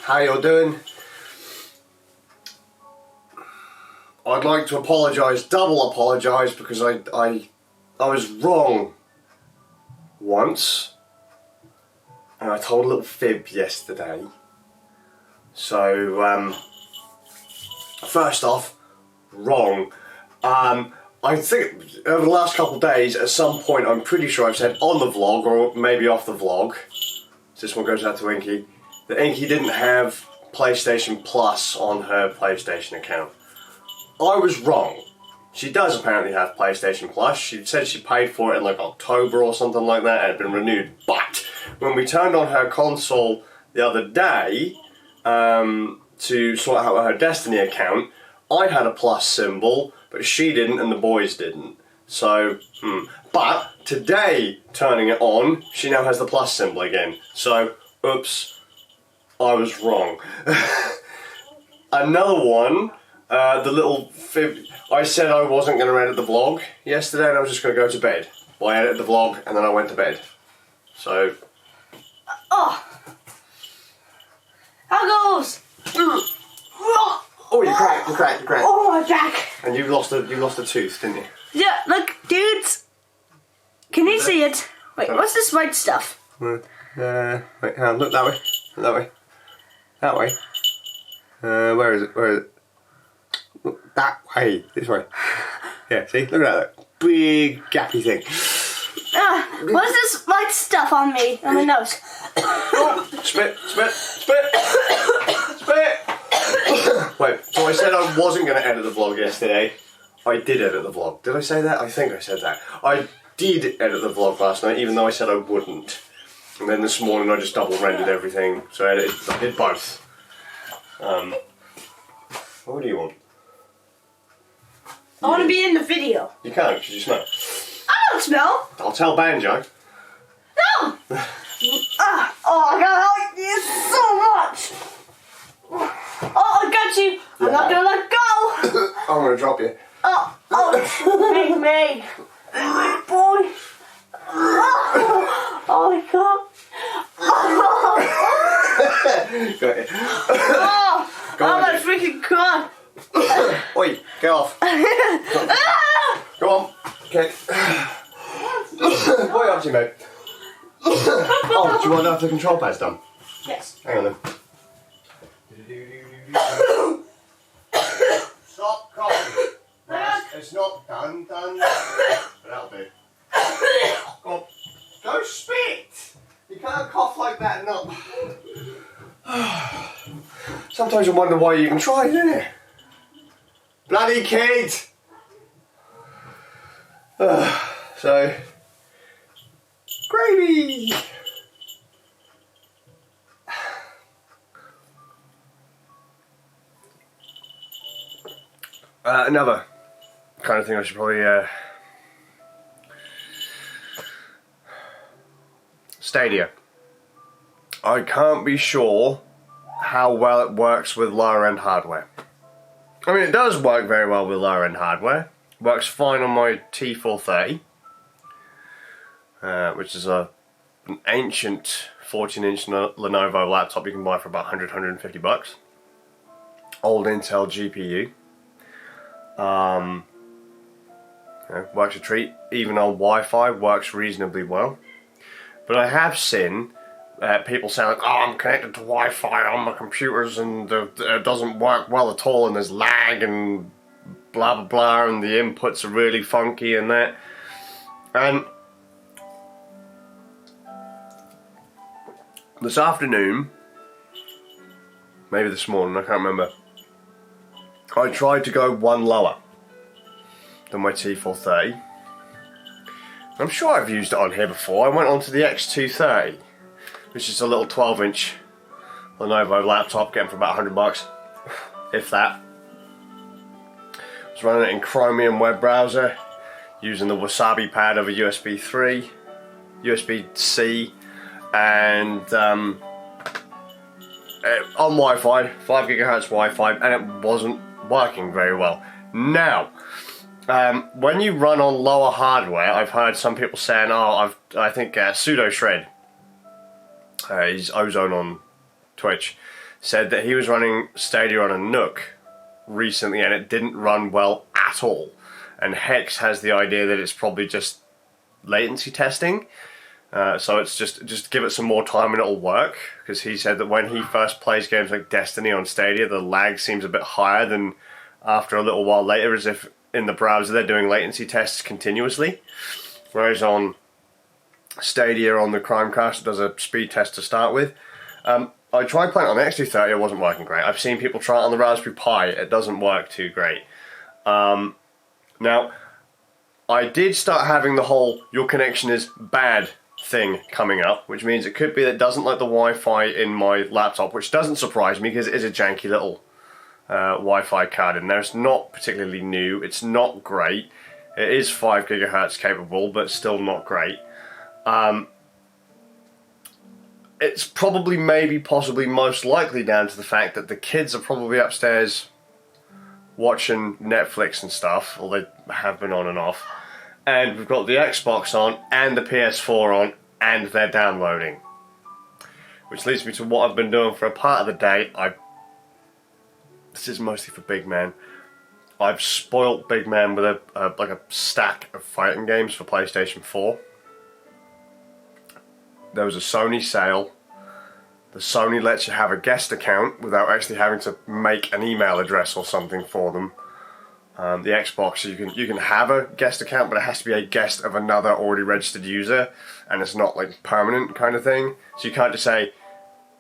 how you're doing. I'd like to apologise, double apologise, because I was wrong once, and I told a little fib yesterday. So, first off, wrong. I think over the last couple of days, at some point, I'm pretty sure I've said on the vlog, or maybe off the vlog, so this one goes out to Inky, that Inky didn't have PlayStation Plus on her PlayStation account. I was wrong. She does apparently have PlayStation Plus. She said she paid for it in like October or something like that, and it had been renewed. But when we turned on her console the other day to sort out her Destiny account, I had a plus symbol, but she didn't and the boys didn't. So, But today, turning it on, she now has the plus symbol again. So, oops, I was wrong. Another one, the little fib. I said I wasn't going to edit the vlog yesterday and I was just going to go to bed. Well, I edited the vlog and then I went to bed. So... Oh! How goes? Oh, you cracked. Oh, my back. And you lost a tooth, didn't you? Yeah, look, dudes. Can you see it? Wait, what's this white stuff? Wait, hang on, look that way. Look that way. That way. Where is it? Look that way. This way. Yeah, see? Look at that. Big gappy thing. What's this white stuff on me? On my nose? Oh, spit. Wait, so I said I wasn't going to edit the vlog yesterday. I did edit the vlog. Did I say that? I think I said that. I did edit the vlog last night, even though I said I wouldn't. And then this morning I just double rendered everything, so I did both. What do you want? I want to be in the video. You can't, because you smell. I don't smell. I'll tell Banjo. No! Oh, I gotta like you so much. Oh, I got you. I'm not gonna let go. I'm going to drop you. Big me. Big boy. Oh my god. Got you. Oh, on, my freaking god. Oi, get off. Go on. Okay. What are you up to, mate? Oh, do you want to have the control pads done? Yes. Hang on then. Stop coughing. It's not done. But that'll do. Go on. Go spit! You can't cough like that and not... Sometimes you wonder why you even try, don't you? Bloody kid! So... Gravy! Another kind of thing I should probably Stadia. I can't be sure how well it works with lower end hardware. I mean, it does work very well with lower end hardware. Works fine on my T430, which is an ancient 14-inch Lenovo laptop you can buy for about 100-150 bucks. Old Intel GPU. Works a treat. Even on Wi-Fi, works reasonably well. But I have seen people say like, "Oh, I'm connected to Wi-Fi on my computers and it doesn't work well at all, and there's lag and blah blah blah, and the inputs are really funky and that." And this afternoon, maybe this morning, I can't remember, I tried to go one lower than my T430. I'm sure I've used it on here before. I went on to the X230, which is a little 12-inch Lenovo laptop, getting for about 100 bucks, if that. I was running it in Chromium web browser, using the Wasabi pad over USB 3, USB-C, and on Wi-Fi, 5 gigahertz Wi-Fi, and it wasn't working very well. Now, when you run on lower hardware, I've heard some people saying, "Oh, I think Pseudo Shred, he's Ozone on Twitch, said that he was running Stadia on a Nook recently and it didn't run well at all. And Hex has the idea that it's probably just latency testing. So it's just give it some more time and it'll work. Because he said that when he first plays games like Destiny on Stadia, the lag seems a bit higher than after a little while later, as if in the browser they're doing latency tests continuously. Whereas on Stadia on the Chromecast, it does a speed test to start with. I tried playing it on the X230, it wasn't working great. I've seen people try it on the Raspberry Pi, it doesn't work too great. Now, I did start having the whole your connection is bad thing coming up, which means it could be that it doesn't like the Wi-Fi in my laptop, which doesn't surprise me because it is a janky little Wi-Fi card in there. It's not particularly new, it's not great. It is 5 GHz capable, but still not great. It's probably, maybe, possibly, most likely down to the fact that the kids are probably upstairs watching Netflix and stuff, or they have been on and off, and we've got the Xbox on and the PS4 on, and they're downloading. Which leads me to what I've been doing for a part of the day. This is mostly for Big Man. I've spoilt Big Man with like a stack of fighting games for PlayStation 4. There was a Sony sale. The Sony lets you have a guest account without actually having to make an email address or something for them. The Xbox, you can have a guest account, but it has to be a guest of another already registered user, and it's not like permanent kind of thing. So you can't just say,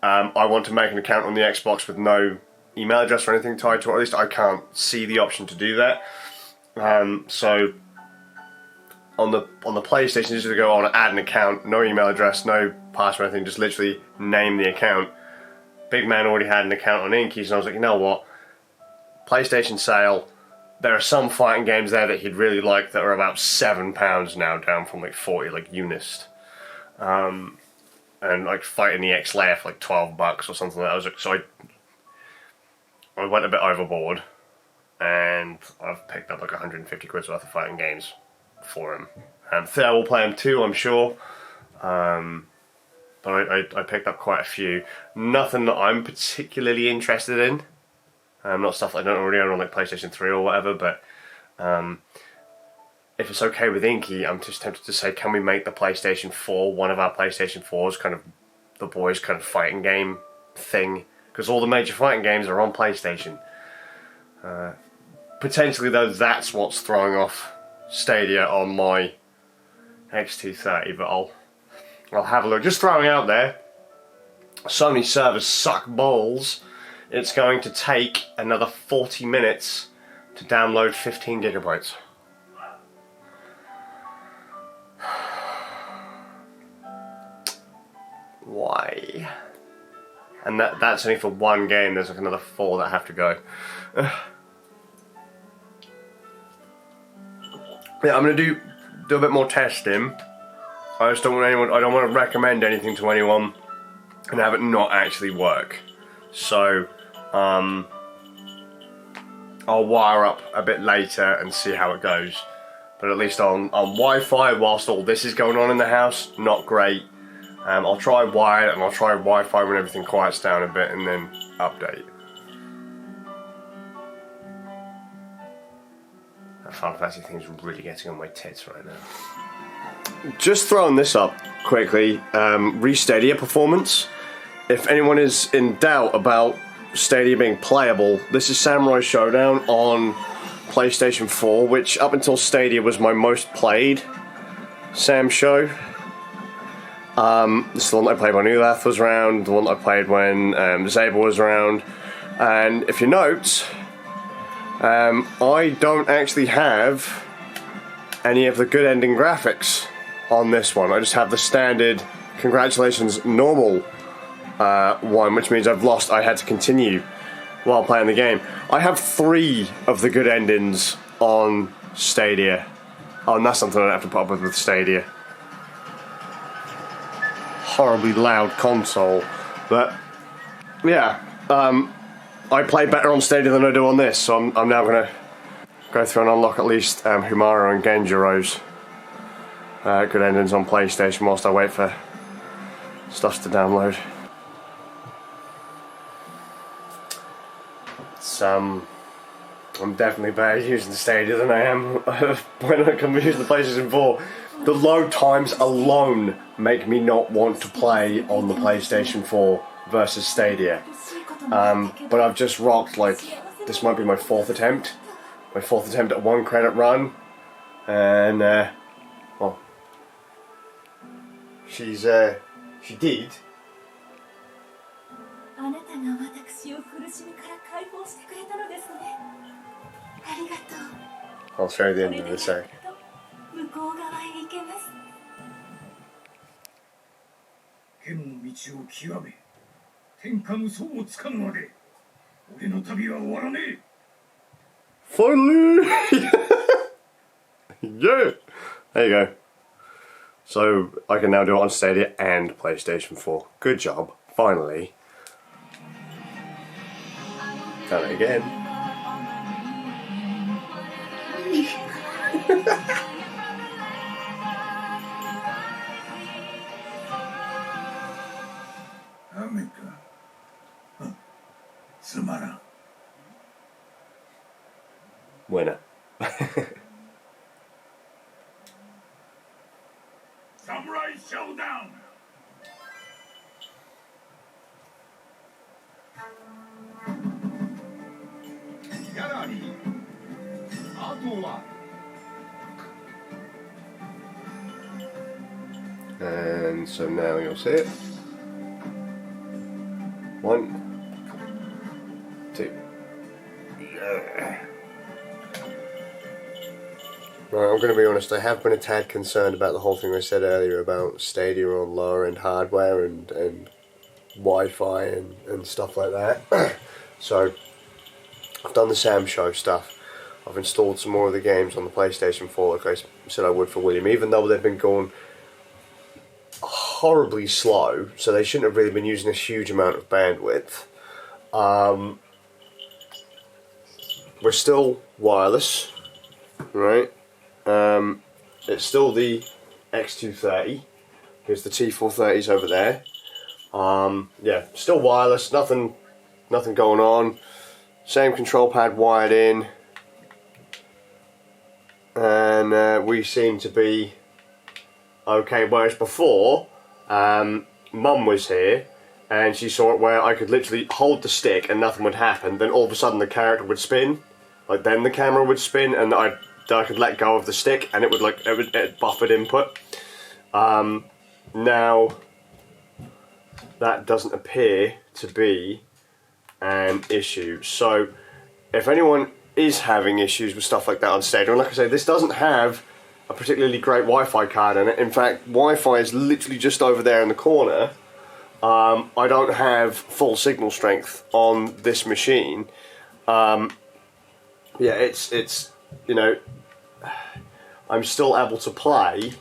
I want to make an account on the Xbox with no email address or anything tied to it. At least I can't see the option to do that. So on the PlayStation, you just go on and add an account, no email address, no password, anything, just literally name the account. Big Man already had an account on Inky, so I was like, you know what? PlayStation sale. There are some fighting games there that he'd really like that are about £7 now, down from like 40, like Unist. And like Fighting the X-Layer for like $12 or something like that. I was like, so I went a bit overboard, and I've picked up like 150 quid's worth of fighting games for him. Theo will play them too, I'm sure. But I picked up quite a few. Nothing that I'm particularly interested in. Not stuff I don't already own on like PlayStation 3 or whatever, but if it's okay with Inky, I'm just tempted to say, can we make the PlayStation 4 one of our PlayStation 4's kind of the boys' kind of fighting game thing? Because all the major fighting games are on PlayStation. Potentially though, that's what's throwing off Stadia on my X230, but I'll have a look. Just throwing out there, Sony servers suck balls. It's going to take another 40 minutes to download 15 gigabytes. Why? And that's only for one game. There's like another 4 that have to go. Yeah, I'm gonna do a bit more testing. I just don't want anyone. I don't want to recommend anything to anyone and have it not actually work. So I'll wire up a bit later and see how it goes. But at least on Wi-Fi, whilst all this is going on in the house, not great. I'll try wired and I'll try Wi-Fi when everything quiets down a bit, and then update. That Final Fantasy thing's really getting on my tits right now. Just throwing this up quickly, Stadia performance. If anyone is in doubt about Stadia being playable, this is Samurai Showdown on PlayStation 4, which up until Stadia was my most played Sam show. This is the one I played when Ulath was around, the one I played when Zabel was around, and if you note, I don't actually have any of the good ending graphics on this one. I just have the standard congratulations normal one, which means I had to continue while playing the game. I have 3 of the good endings on Stadia. Oh, and that's something I have to put up with Stadia. Horribly loud console, but yeah, I play better on Stadia than I do on this, so I'm now going to go through and unlock at least Humara and Genjiro's good endings on PlayStation whilst I wait for stuff to download. it's I'm definitely better using the Stadia than I am when I come using the PlayStation 4. The load times alone make me not want to play on the PlayStation 4 versus Stadia. But I've just rocked, like, this might be my fourth attempt at 1 credit run, and well, she did. I'll show you the end of the sec. 剣の道を極め、天下無双をつかむまで、俺の旅は終わらねえ。 Finally! Yeah! There you go. So, I can now do it on Stadia and PlayStation 4. Good job. Finally. Done it again. 雨か。つまらん。 Winner. Samurai Showdown! ギャラリー、あとは And so now you'll see it. 1, 2. Yeah. Right, I'm going to be honest, I have been a tad concerned about the whole thing I said earlier about Stadia on lower end hardware and Wi-Fi and stuff like that. So, I've done the Sam Show stuff. I've installed some more of the games on the PlayStation 4 like I said I would for William, even though they've been going horribly slow, so they shouldn't have really been using a huge amount of bandwidth. We're still wireless, right? It's still the X230. Here's the T430s over there. Yeah, still wireless, nothing going on. Same control pad wired in. And we seem to be okay, whereas before, Mum was here, and she saw it where I could literally hold the stick and nothing would happen, then all of a sudden the character would spin, like then the camera would spin, and I could let go of the stick, and it would it buffered input. Now, that doesn't appear to be an issue, so if anyone is having issues with stuff like that on Stadia, and like I say, this doesn't have a particularly great Wi-Fi card in it. In fact, Wi-Fi is literally just over there in the corner. I don't have full signal strength on this machine. Yeah, it's you know, I'm still able to play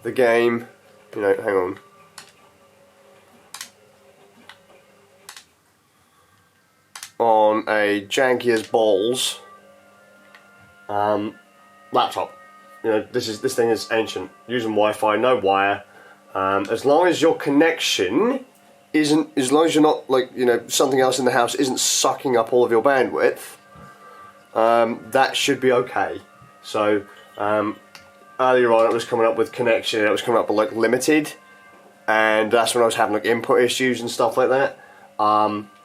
the game. You know, hang on. On a janky as balls laptop. You know, this thing is ancient. Using Wi-Fi, no wire. As long as your connection isn't, as long as you're not like, you know, something else in the house isn't sucking up all of your bandwidth, that should be okay. So earlier on, it was coming up with connection. It was coming up with like limited, and that's when I was having like input issues and stuff like that.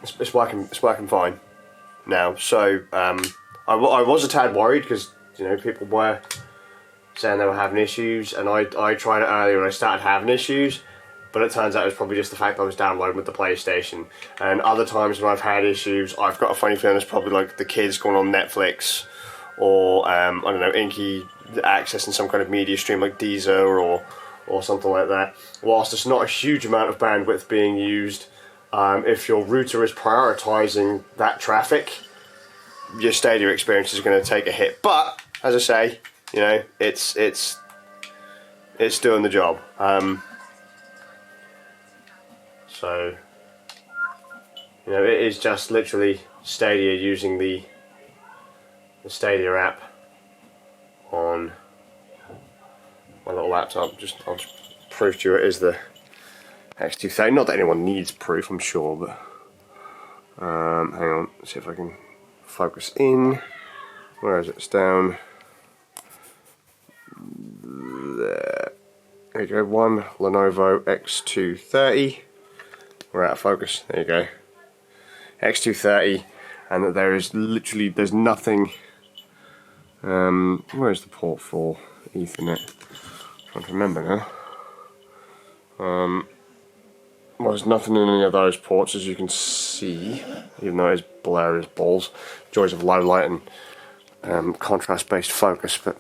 It's working fine now. So I was a tad worried because, you know, people were saying they were having issues, and I tried it earlier and I started having issues, but it turns out it was probably just the fact that I was downloading with the PlayStation. And other times when I've had issues, I've got a funny feeling it's probably like the kids going on Netflix, or I don't know, Inky accessing some kind of media stream like Deezer or something like that. Whilst it's not a huge amount of bandwidth being used, if your router is prioritizing that traffic, your Stadia experience is going to take a hit. But as I say, you know, it's doing the job. So, you know, it is just literally Stadia using the Stadia app on my little laptop. I'll just prove to you it is the X230. Not that anyone needs proof, I'm sure, but Hang on, see if I can focus in. Where is it? It's down there. There you go, one Lenovo X230. We're out of focus, there you go. X230, and that there is literally, there's nothing, where's the port for Ethernet? I'm trying to remember now. Well, there's nothing in any of those ports, as you can see, even though it's blurry as balls. Joys of low light and contrast-based focus, but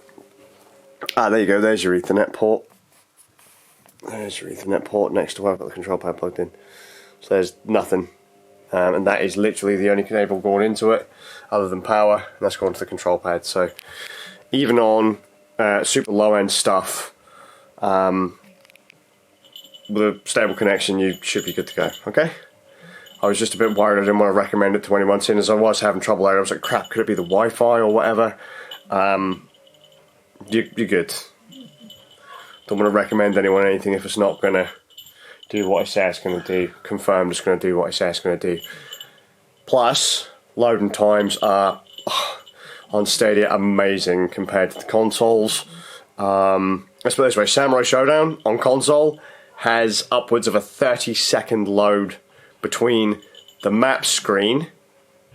there you go, there's your Ethernet port. There's your Ethernet port next to where I've got the control pad plugged in. So there's nothing, and that is literally the only cable going into it, other than power, and that's going to the control pad. So even on super low-end stuff, with a stable connection, you should be good to go. Okay. I was just a bit worried. I didn't want to recommend it to anyone, seeing as I was having trouble there. I was like, crap, could it be the Wi-Fi or whatever? You're good. Don't want to recommend anyone anything if it's not going to do what I say it's going to do. Confirmed it's going to do what I say it's going to do. Plus, loading times are on Stadia amazing compared to the consoles. Let's put it this way, Samurai Showdown on console has upwards of a 30-second load between the map screen,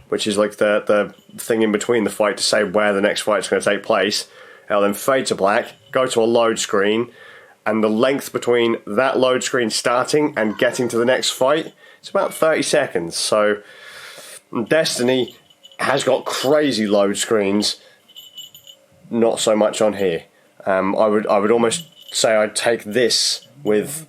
which is like the thing in between the fight to say where the next fight is going to take place. It'll then fade to black, go to a load screen, and the length between that load screen starting and getting to the next fight, it's about 30 seconds. So Destiny has got crazy load screens, not so much on here. I would almost say I'd take this with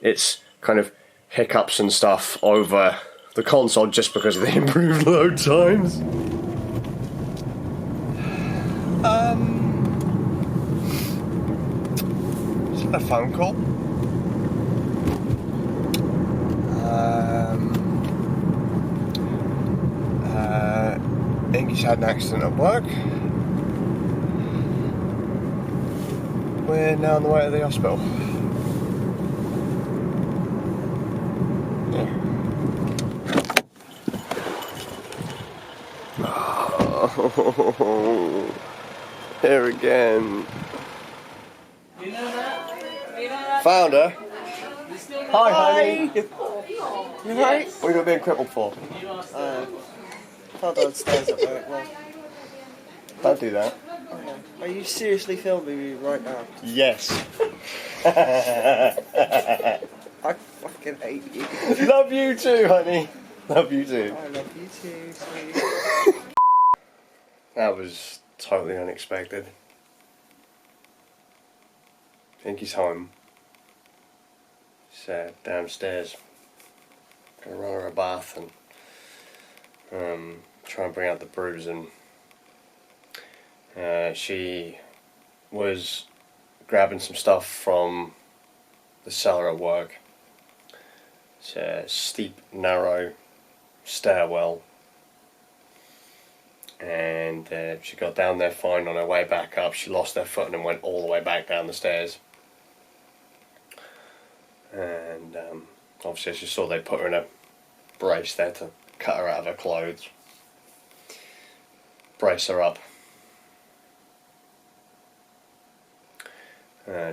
its kind of hiccups and stuff over the console just because of the improved load times. Is that a phone call? Inky's had an accident at work. We're now on the way to the hospital. Oh, here again. Found her. Hi, honey. You right? What are you being crippled for? Fell downstairs at work. Well, Don't do that. are you seriously filming me right now? Yes. I fucking hate you. Love you too, honey. Love you too. I love you too, sweet. That was totally unexpected. Inky's home. She's downstairs. Gonna run her a bath and try and bring out the bruise. And she was grabbing some stuff from the cellar at work. It's a steep, narrow stairwell. And she got down there fine. On her way back up, she lost her footing and went all the way back down the stairs. And obviously, as you saw, they put her in a brace there to cut her out of her clothes, brace her up.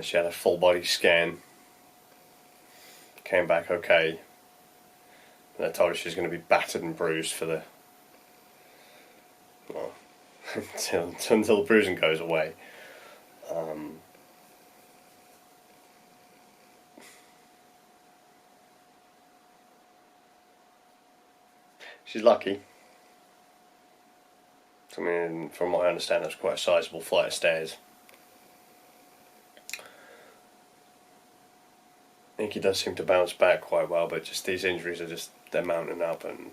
She had a full body scan, came back okay. And they told her she was going to be battered and bruised for the, well, until the bruising goes away. She's lucky. I mean, from what I understand, it's quite a sizable flight of stairs. Inky does seem to bounce back quite well, but just these injuries are just, they're mounting up, and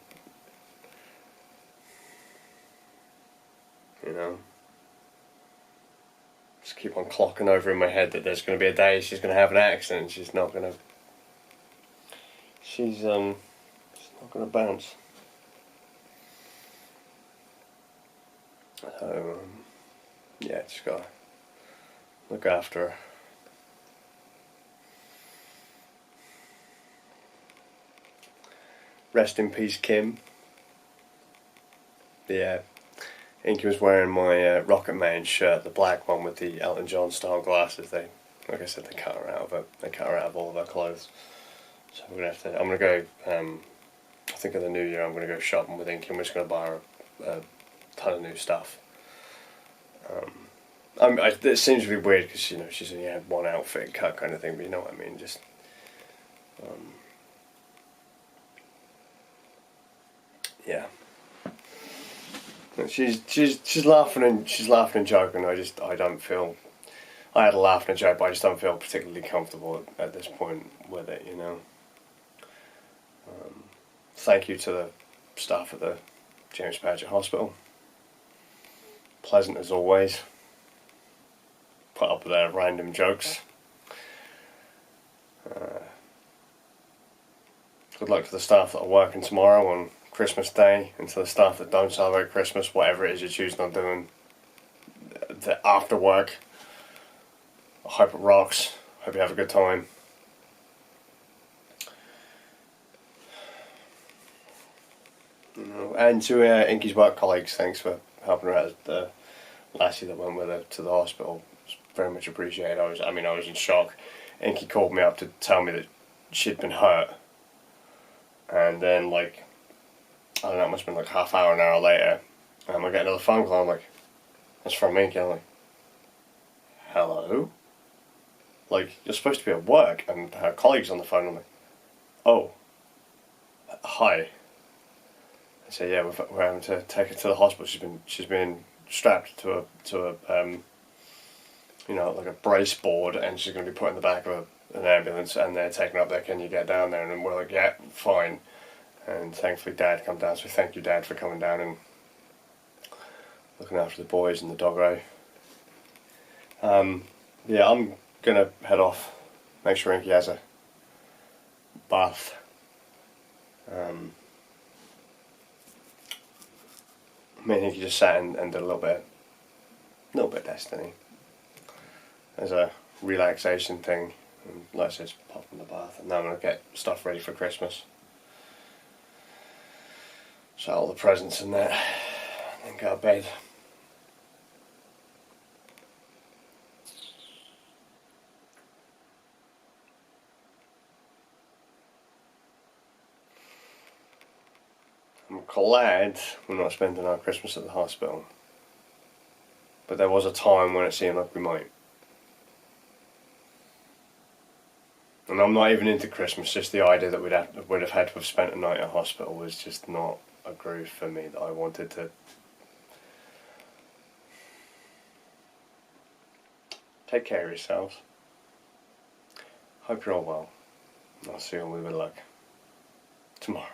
you know, just keep on clocking over in my head that there's going to be a day she's going to have an accident. She's not going to. She's not going to bounce. So yeah, just gotta look after her. Rest in peace, Kim. Yeah. Inky was wearing my Rocket Man shirt, the black one with the Elton John style glasses. They, like I said, they cut her out of it. They cut her out of all of her clothes. So we're gonna have to. I'm gonna go. I think in the new year I'm gonna go shopping with Inky. I'm just gonna buy her a ton of new stuff. It seems to be weird because she's only had one outfit cut kind of thing, but you know what I mean. Just. Yeah. She's laughing and joking. I don't feel. I had a laugh and a joke, but I just don't feel particularly comfortable at this point with it. Thank you to the staff at the James Paget Hospital. Pleasant as always. Put up with their random jokes. Good luck to the staff that are working tomorrow on Christmas Day, and to the staff that don't celebrate Christmas, whatever it is you're choosing on doing after work. I hope it rocks. Hope you have a good time. And to Inky's work colleagues, thanks for helping her out. The lassie that went with her to the hospital, it's very much appreciated. I was in shock. Inky called me up to tell me that she'd been hurt, and then I don't know, it must have been half hour, an hour later, I get another phone call. I'm like, that's from Inky. I'm like, hello? You're supposed to be at work, and her colleague's on the phone. I'm like, oh, hi. I say, yeah, we're having to take her to the hospital. She's been strapped to a a brace board, and she's going to be put in the back of an ambulance, and they're taking her up there. Can you get down there? And we're like, yeah, fine. And thankfully Dad come down, so thank you, Dad, for coming down and looking after the boys and the doggo. Yeah, I'm gonna head off, make sure Inky has a bath. Me and Inky just sat and did a little bit of Destiny as a relaxation thing. And like I said, just pop in the bath, and now I'm gonna get stuff ready for Christmas. So all the presents and that, and then go to bed. I'm glad we're not spending our Christmas at the hospital, but there was a time when it seemed like we might. And I'm not even into Christmas, just the idea that we'd have had to have spent a night at hospital was just not a groove for me that I wanted to. Take care of yourselves. Hope you're all well. I'll see you all with luck tomorrow.